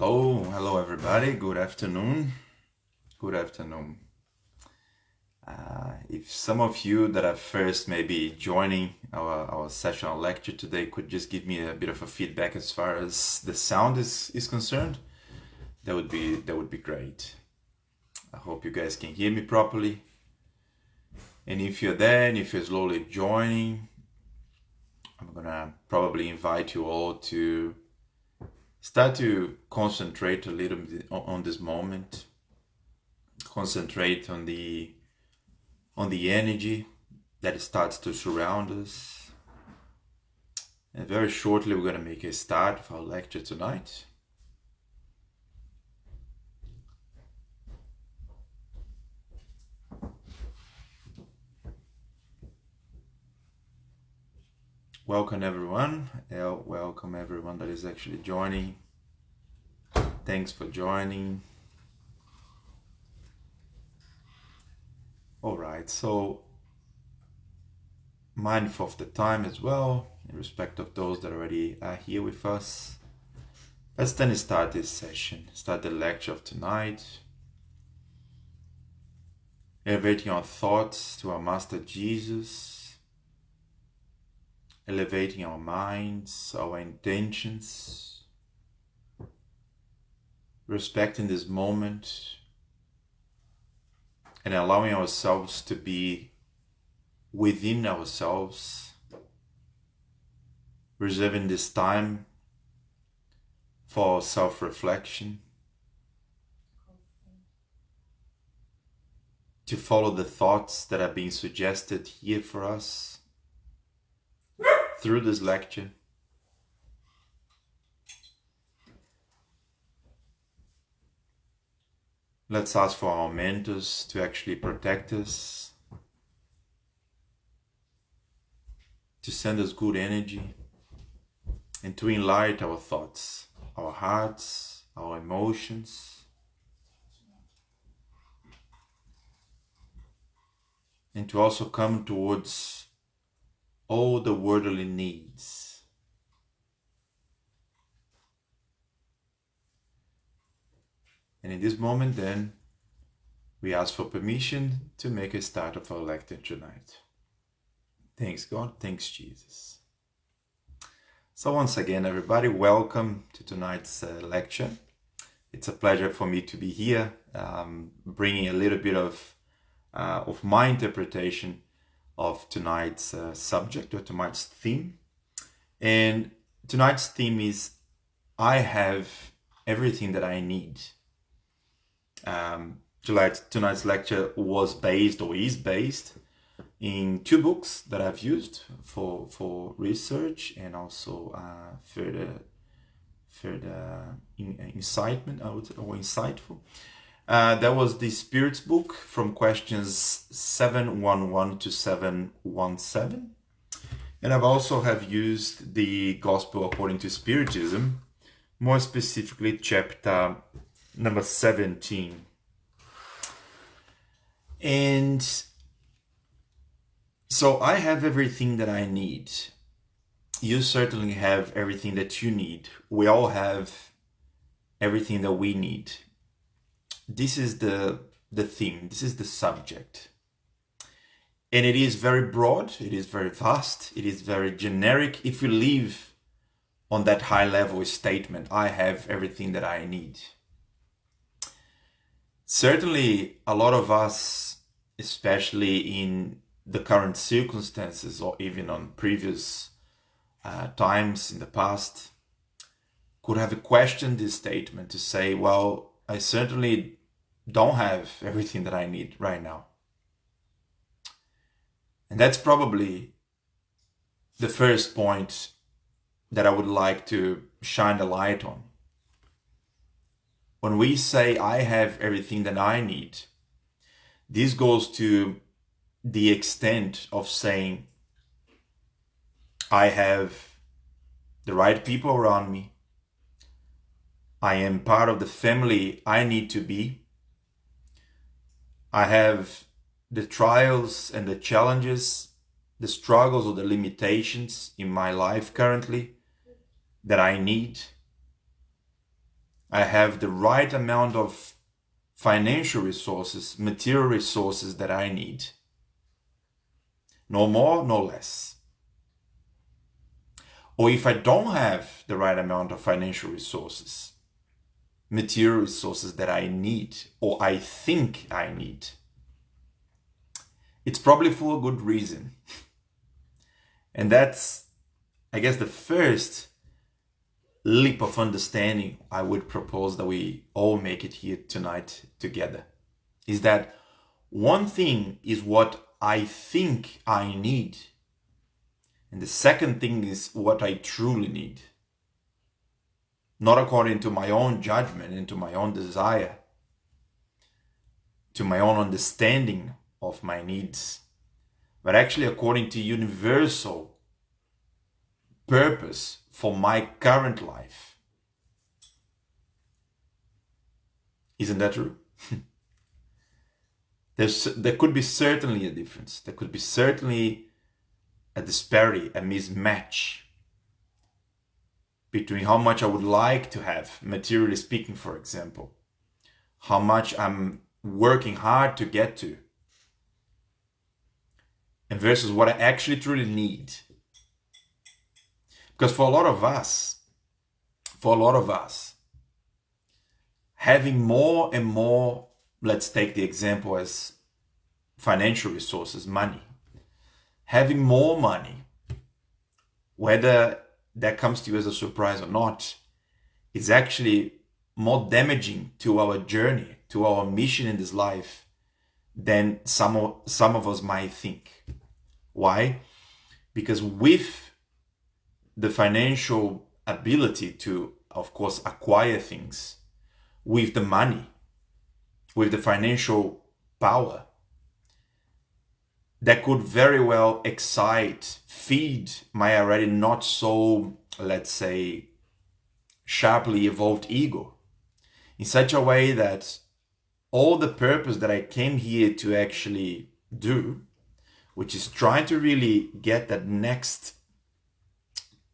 Hello everybody. Good afternoon. Good afternoon. If some of you that are first maybe joining our session or lecture today could just give me a bit of a feedback as far as the sound is concerned, that would be great. I hope you guys can hear me properly. And if you're there and if you're slowly joining, I'm gonna probably invite you all to start to concentrate a little bit on this moment. Concentrate on the energy that starts to surround us. And very shortly we're going to make a start of our lecture tonight. Welcome everyone. Welcome everyone that is actually joining. Thanks for joining. All right, so mindful of the time as well, in respect of those that already are here with us. Let's then start this session, start the lecture of tonight. Elevating our thoughts to our Master Jesus, elevating our minds, our intentions, respecting this moment, and allowing ourselves to be within ourselves, reserving this time for self-reflection, to follow the thoughts that are being suggested here for us through this lecture. Let's ask for our mentors to actually protect us, to send us good energy, and to enlighten our thoughts, our hearts, our emotions, and to also come towards all the worldly needs. And in this moment then, we ask for permission to make a start of our lecture tonight. Thanks God, thanks Jesus. So once again, everybody, welcome to tonight's lecture. It's a pleasure for me to be here, bringing a little bit of my interpretation of tonight's subject or tonight's theme. And tonight's theme is, I have everything that I need. Tonight's lecture was based or is based in two books that I've used for research and also further incitement, or insightful. That was the Spirits book from questions 711 to 717. And I've also have used the Gospel According to Spiritism, more specifically chapter number 17. And so I have everything that I need. You certainly have everything that you need. We all have everything that we need. This is the theme, this is the subject. And it is very broad, it is very vast, it is very generic. If we live on that high level statement, I have everything that I need. Certainly, a lot of us, especially in the current circumstances or even on previous times in the past, could have questioned this statement to say, well, I certainly don't have everything that I need right now. And that's probably the first point that I would like to shine the light on. When we say I have everything that I need, this goes to the extent of saying I have the right people around me. I am part of the family I need to be. I have the trials and the challenges, the struggles or the limitations in my life currently that I need. I have the right amount of financial resources, material resources that I need. No more, no less. Or if I don't have the right amount of financial resources, material resources that I need, or I think I need, it's probably for a good reason. And that's, I guess, the first leap of understanding I would propose that we all make it here tonight together, is that one thing is what I think I need, and the second thing is what I truly need. Not according to my own judgment and to my own desire, to my own understanding of my needs, but actually according to universal purpose for my current life. Isn't that true? There could be certainly a difference. There could be certainly a disparity, a mismatch between how much I would like to have, materially speaking, for example, how much I'm working hard to get to, and versus what I actually truly need. Because for a lot of us, having more and more, let's take the example as financial resources, money. Having more money, whether that comes to you as a surprise or not, is actually more damaging to our journey, to our mission in this life than some of us might think. Why? Because with the financial ability to, of course, acquire things, with the money, with the financial power, that could very well feed my already not so, let's say, sharply evolved ego in such a way that all the purpose that I came here to actually do, which is trying to really get that next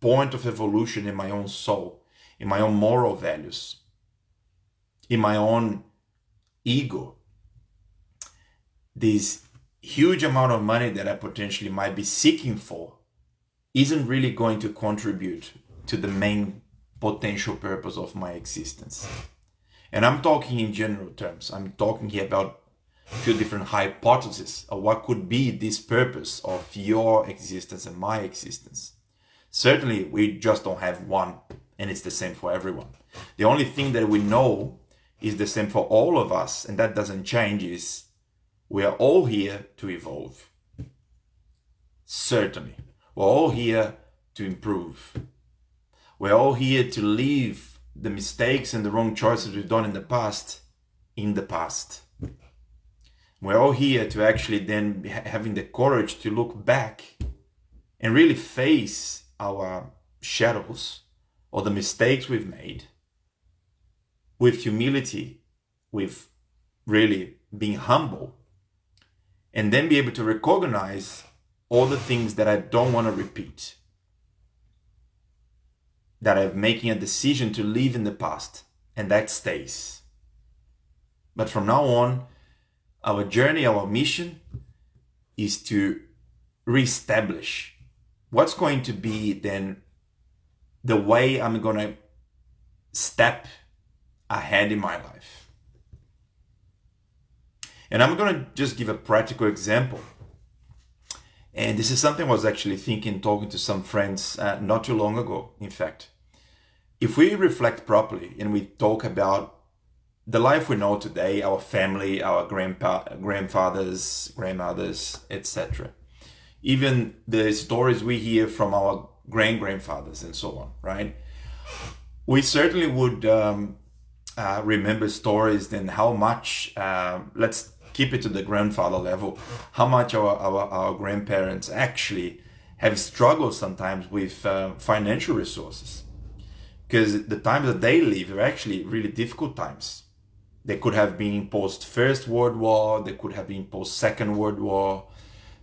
point of evolution in my own soul, in my own moral values, in my own ego, this huge amount of money that I potentially might be seeking for isn't really going to contribute to the main potential purpose of my existence. And I'm talking in general terms. I'm talking here about a few different hypotheses of what could be this purpose of your existence and my existence. Certainly, we just don't have one, and it's the same for everyone. The only thing that we know is the same for all of us, and that doesn't change, is we are all here to evolve. Certainly. We're all here to improve. We're all here to leave the mistakes and the wrong choices we've done in the past. We're all here to actually then be having the courage to look back and really face our shadows or the mistakes we've made with humility, with really being humble, and then be able to recognize all the things that I don't want to repeat, that I'm making a decision to leave in the past, and that stays. But from now on, our journey, our mission is to reestablish what's going to be then the way I'm going to step ahead in my life. And I'm going to just give a practical example. And this is something I was actually thinking, talking to some friends not too long ago, in fact. If we reflect properly and we talk about the life we know today, our family, our grandfathers, grandmothers, etc. Even the stories we hear from our grandfathers and so on, right? We certainly would remember stories then how much, let's keep it to the grandfather level, how much our grandparents actually have struggled sometimes with financial resources. Because the times that they live are actually really difficult times. They could have been post First World War, they could have been post Second World War,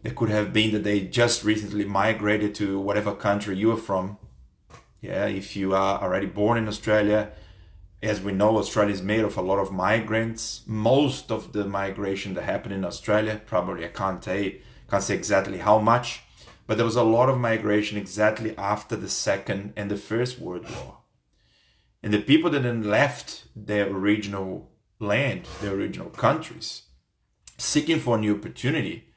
they could have been that they just recently migrated to whatever country you are from. Yeah, if you are already born in Australia, As we know, Australia is made of a lot of migrants. Most of the migration that happened in Australia, probably I can't say exactly how much, but there was a lot of migration exactly after the Second and the First World War. And the people that then left their original land, their original countries, seeking for a new opportunity,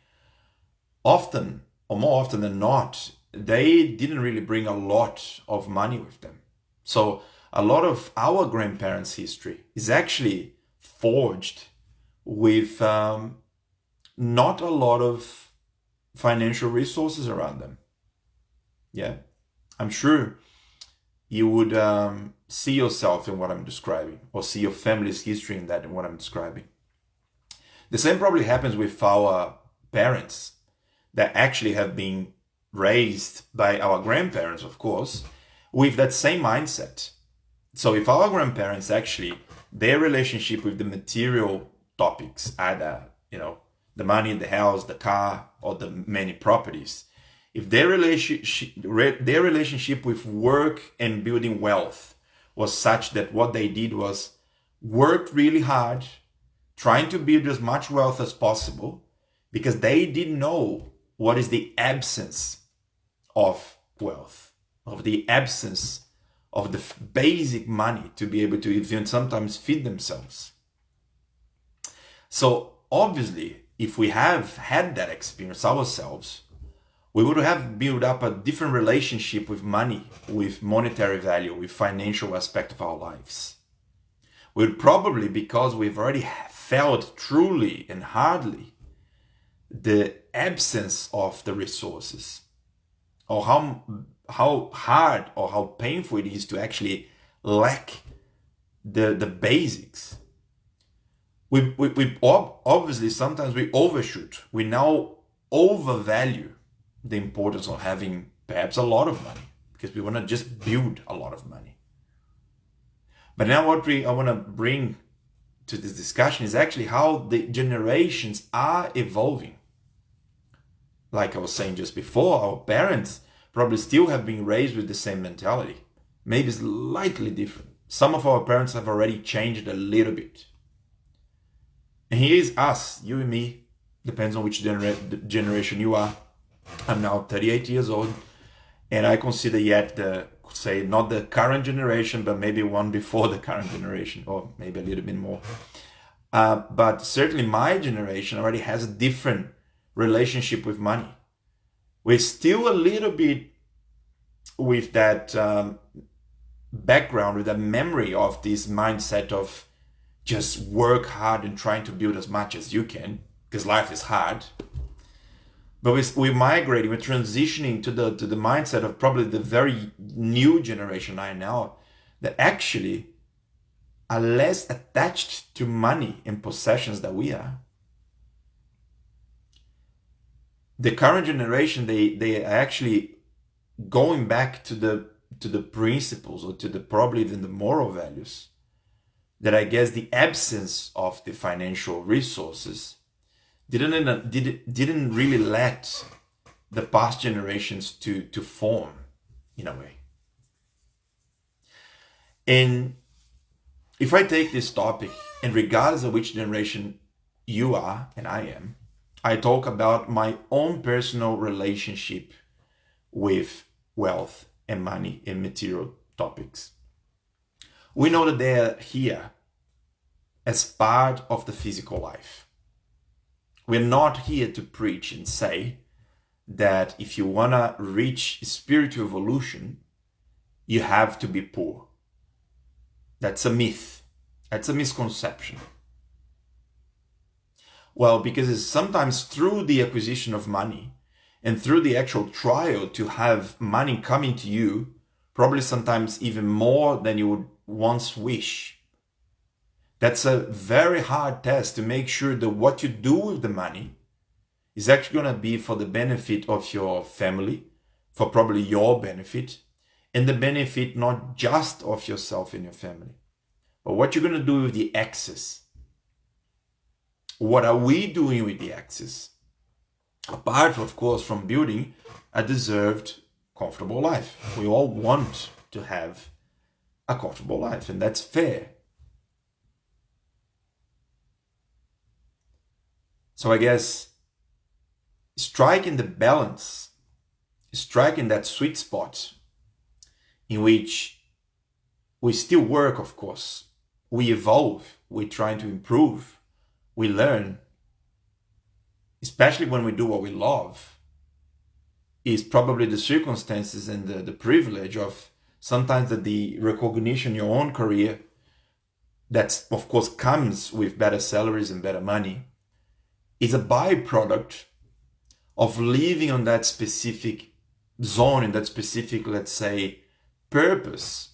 often, or more often than not, they didn't really bring a lot of money with them. So a lot of our grandparents' history is actually forged with not a lot of financial resources around them. Yeah, I'm sure you would see yourself in what I'm describing, or see your family's history in that, in what I'm describing. The same probably happens with our parents that actually have been raised by our grandparents, of course, with that same mindset. So if our grandparents actually, their relationship with the material topics, either, the money, the house, the car, or the many properties, if their relationship with work and building wealth was such that what they did was work really hard, trying to build as much wealth as possible, because they didn't know what is the absence of wealth, of the absence of the basic money to be able to even sometimes feed themselves. So obviously, if we have had that experience ourselves, we would have built up a different relationship with money, with monetary value, with financial aspect of our lives. We'd probably, because we've already felt truly and hardly the absence of the resources, or how hard or how painful it is to actually lack the basics. We obviously sometimes we overshoot. We now overvalue the importance of having perhaps a lot of money, because we want to just build a lot of money. But now what I want to bring to this discussion is actually how the generations are evolving. Like I was saying just before, our parents probably still have been raised with the same mentality, maybe slightly different. Some of our parents have already changed a little bit. And here's us, you and me, depends on which generation you are. I'm now 38 years old, and I consider yet not the current generation, but maybe one before the current generation, or maybe a little bit more. But certainly my generation already has a different relationship with money. We're still a little bit with that background, with that memory of this mindset of just work hard and trying to build as much as you can, because life is hard. But we're migrating, we're transitioning to the mindset of probably the very new generation I now, that actually are less attached to money and possessions than we are. The current generation, they are actually going back to the principles, or to the probably even the moral values, that I guess the absence of the financial resources didn't really let the past generations to form, in a way. And if I take this topic, and regardless of which generation you are and I am, I talk about my own personal relationship with wealth and money and material topics. We know that they are here as part of the physical life. We're not here to preach and say that if you want to reach spiritual evolution, you have to be poor. That's a myth. That's a misconception. Well, because it's sometimes through the acquisition of money and through the actual trial to have money coming to you, probably sometimes even more than you would once wish. That's a very hard test to make sure that what you do with the money is actually going to be for the benefit of your family, for probably your benefit, and the benefit not just of yourself and your family, but what you're going to do with the excess. What are we doing with the excess? Apart, of course, from building a deserved, comfortable life. We all want to have a comfortable life, and that's fair. So I guess striking the balance, striking that sweet spot in which we still work, of course, we evolve, we try to improve, we learn, especially when we do what we love, is probably the circumstances and the privilege of sometimes the recognition in your own career that, of course, comes with better salaries and better money, is a byproduct of living on that specific zone, in that specific, let's say, purpose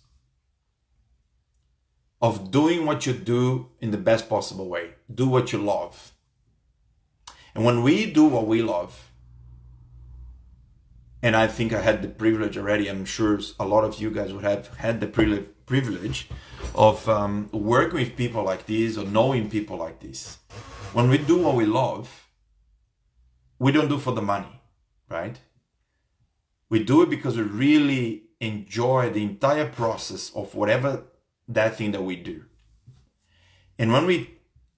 of doing what you do in the best possible way. Do what you love. And when we do what we love, and I think I had the privilege already, I'm sure a lot of you guys would have had the privilege of working with people like this or knowing people like this. When we do what we love, we don't do for the money, right? We do it because we really enjoy the entire process of whatever that thing that we do. And when we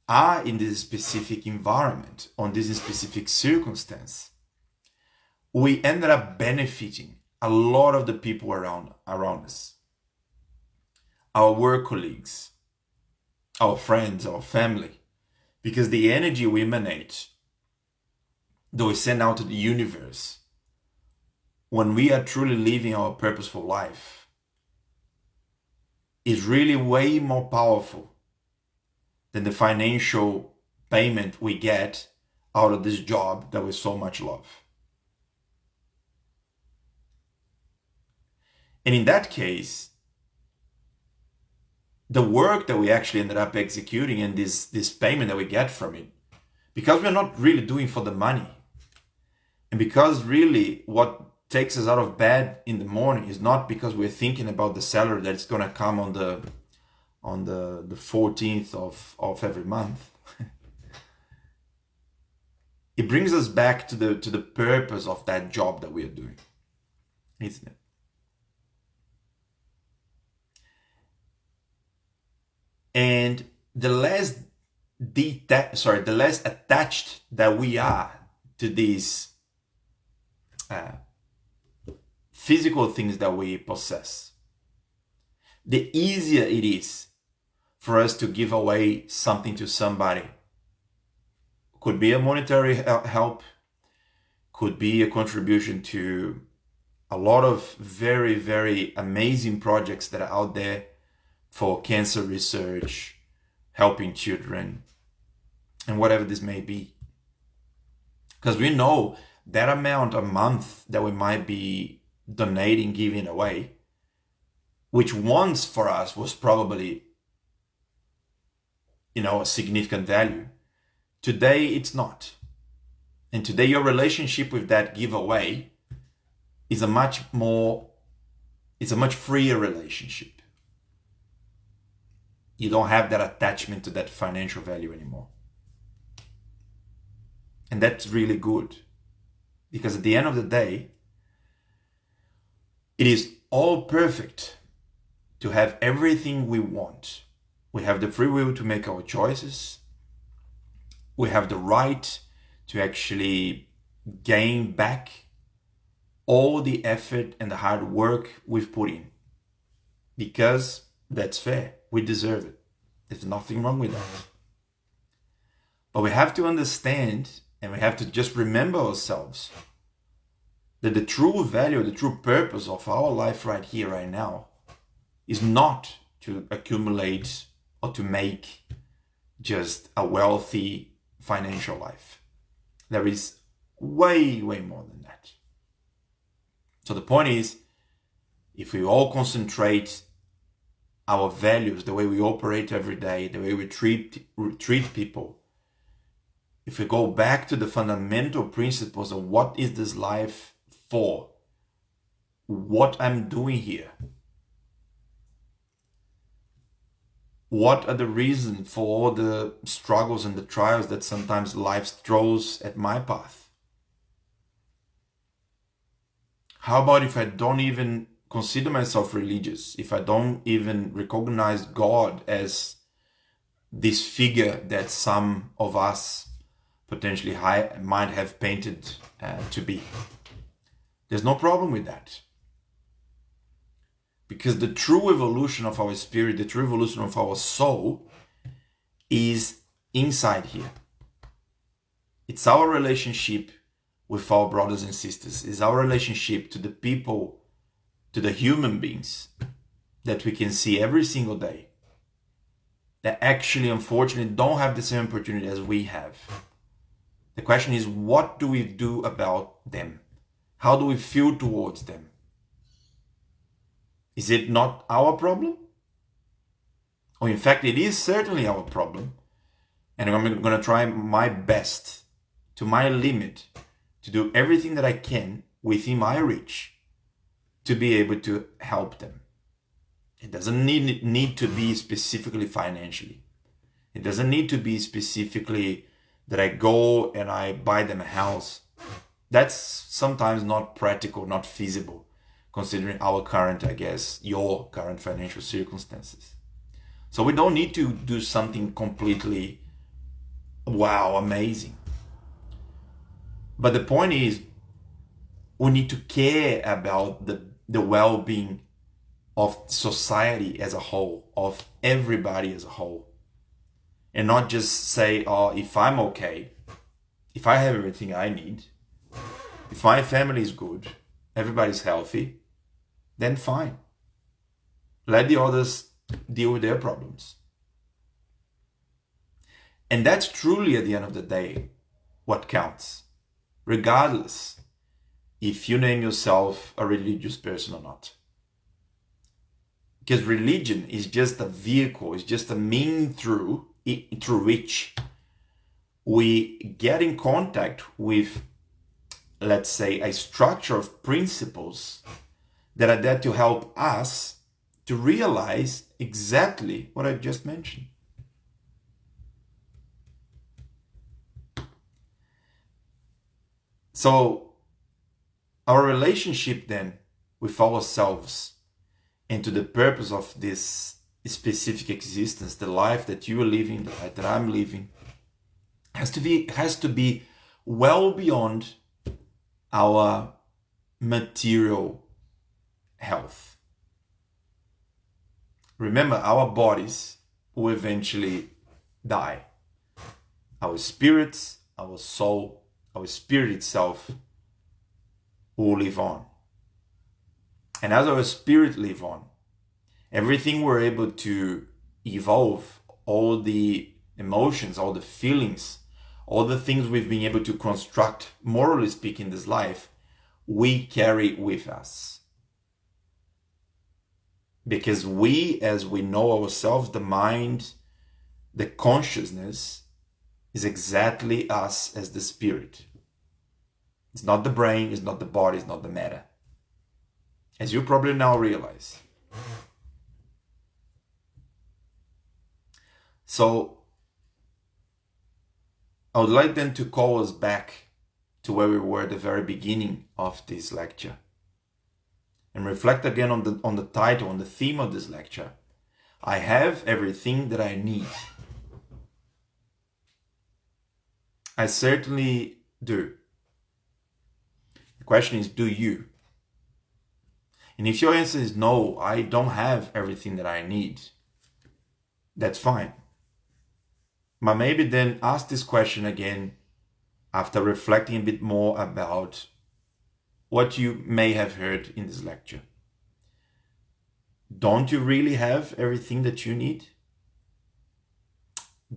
are in this specific environment, on this specific circumstance, we ended up benefiting a lot of the people around us. Our work colleagues, our friends, our family, because the energy we emanate, that we send out to the universe, when we are truly living our purposeful life, is really way more powerful than the financial payment we get out of this job that we so much love. And in that case, the work that we actually ended up executing and this payment that we get from it, because we're not really doing for the money, and because really what takes us out of bed in the morning is not because we're thinking about the salary that's going to come on the 14th of every month. It brings us back to the purpose of that job that we are doing, isn't it? And the less attached that we are to these physical things that we possess, the easier it is for us to give away something to somebody. Could be a monetary help, could be a contribution to a lot of very, very amazing projects that are out there for cancer research, helping children, and whatever this may be. Because we know that amount a month that we might be donating, giving away, which once for us was probably, a significant value, today it's not. And today your relationship with that giveaway is a much freer relationship. You don't have that attachment to that financial value anymore. And that's really good. Because at the end of the day, it is all perfect to have everything we want. We have the free will to make our choices. We have the right to actually gain back all the effort and the hard work we've put in. Because that's fair. We deserve it. There's nothing wrong with that. But we have to understand, and we have to just remember ourselves, that the true value, the true purpose of our life right here, right now, is not to accumulate or to make just a wealthy financial life. There is way, way more than that. So the point is, if we all concentrate our values, the way we operate every day, the way we treat people, if we go back to the fundamental principles of what is this life for, what I'm doing here, what are the reasons for all the struggles and the trials that sometimes life throws at my path? How about if I don't even consider myself religious, if I don't even recognize God as this figure that some of us potentially might have painted to be. There's no problem with that. Because the true evolution of our spirit, the true evolution of our soul is inside here. It's our relationship with our brothers and sisters. It's our relationship to the people, to the human beings that we can see every single day, that actually, unfortunately, don't have the same opportunity as we have. The question is, what do we do about them? How do we feel towards them? Is it not our problem? Or in fact, it is certainly our problem. And I'm going to try my best, to my limit, to do everything that I can within my reach to be able to help them. It doesn't need to be specifically financially. It doesn't need to be specifically that I go and I buy them a house. That's sometimes not practical, not feasible, considering our current, I guess, your current financial circumstances. So we don't need to do something completely, wow, amazing. But the point is, we need to care about the well-being of society as a whole, of everybody as a whole. And not just say, oh, if I'm okay, if I have everything I need, if my family is good, everybody's healthy, then fine. Let the others deal with their problems. And that's truly, at the end of the day, what counts. Regardless if you name yourself a religious person or not. Because religion is just a vehicle, it's just a means through which we get in contact with, let's say, a structure of principles that are there to help us to realize exactly what I just mentioned. So our relationship then with ourselves and to the purpose of this specific existence, the life that you are living, the life that I'm living, has to be well beyond our material health. Remember, our bodies will eventually die. Our spirits, our soul, our spirit itself will live on. And as our spirit live on, everything we're able to evolve, all the emotions, all the feelings, all the things we've been able to construct, morally speaking, in this life, we carry with us. Because we, as we know ourselves, the mind, the consciousness, is exactly us as the spirit. It's not the brain, it's not the body, it's not the matter. As you probably now realize. So, I would like then to call us back to where we were at the very beginning of this lecture. And reflect again on the title, on the theme of this lecture. I have everything that I need. I certainly do. The question is, do you? And if your answer is no, I don't have everything that I need, that's fine. But maybe then ask this question again after reflecting a bit more about what you may have heard in this lecture. Don't you really have everything that you need?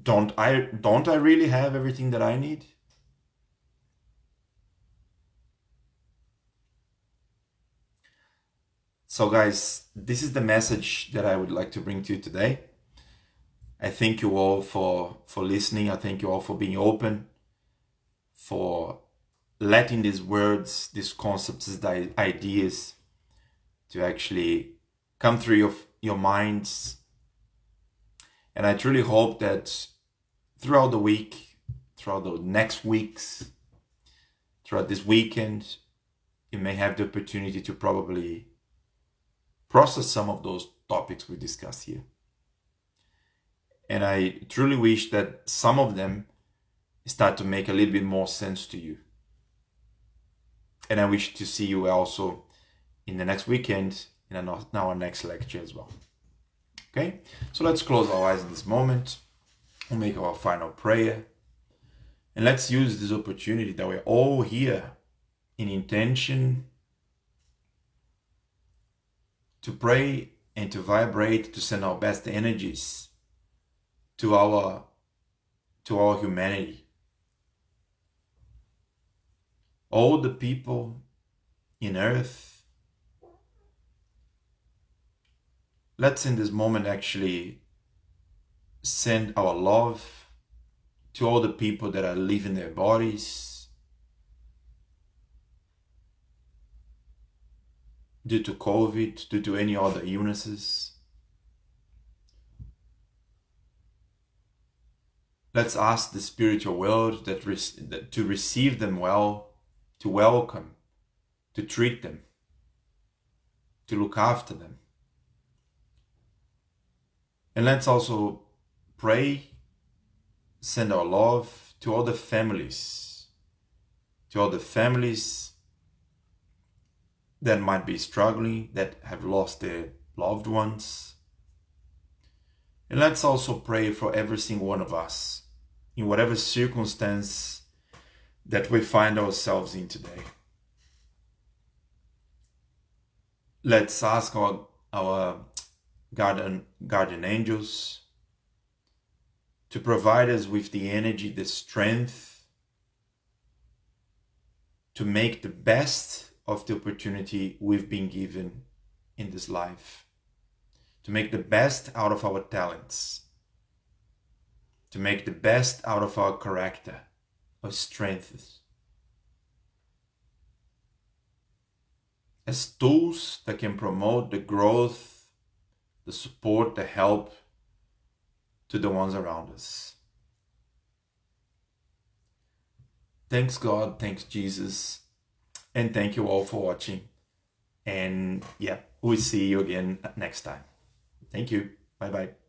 Don't I really have everything that I need? So guys, this is the message that I would like to bring to you today. I thank you all for listening. I thank you all for being open, for letting these words, these concepts, these ideas to actually come through your minds. And I truly hope that throughout the week, throughout the next weeks, throughout this weekend, you may have the opportunity to probably process some of those topics we discussed here. And I truly wish that some of them, start to make a little bit more sense to you. And I wish to see you also in the next weekend in our next lecture as well. Okay, so let's close our eyes in this moment. We'll make our final prayer. And let's use this opportunity that we're all here in intention to pray and to vibrate, to send our best energies to our humanity. All the people in earth, let's in this moment actually send our love to all the people that are leaving their bodies due to COVID, due to any other illnesses. Let's ask the spiritual world that to receive them well, to welcome, to treat them, to look after them. And let's also pray, send our love to all the families that might be struggling, that have lost their loved ones. And let's also pray for every single one of us, in whatever circumstance that we find ourselves in today. Let's ask our guardian angels to provide us with the energy, the strength to make the best of the opportunity we've been given in this life, to make the best out of our talents, to make the best out of our character, our strengths, as tools that can promote the growth, the support, the help to the ones around us. Thanks God, thanks Jesus, and thank you all for watching. And yeah, we'll see you again next time. Thank you. Bye-bye.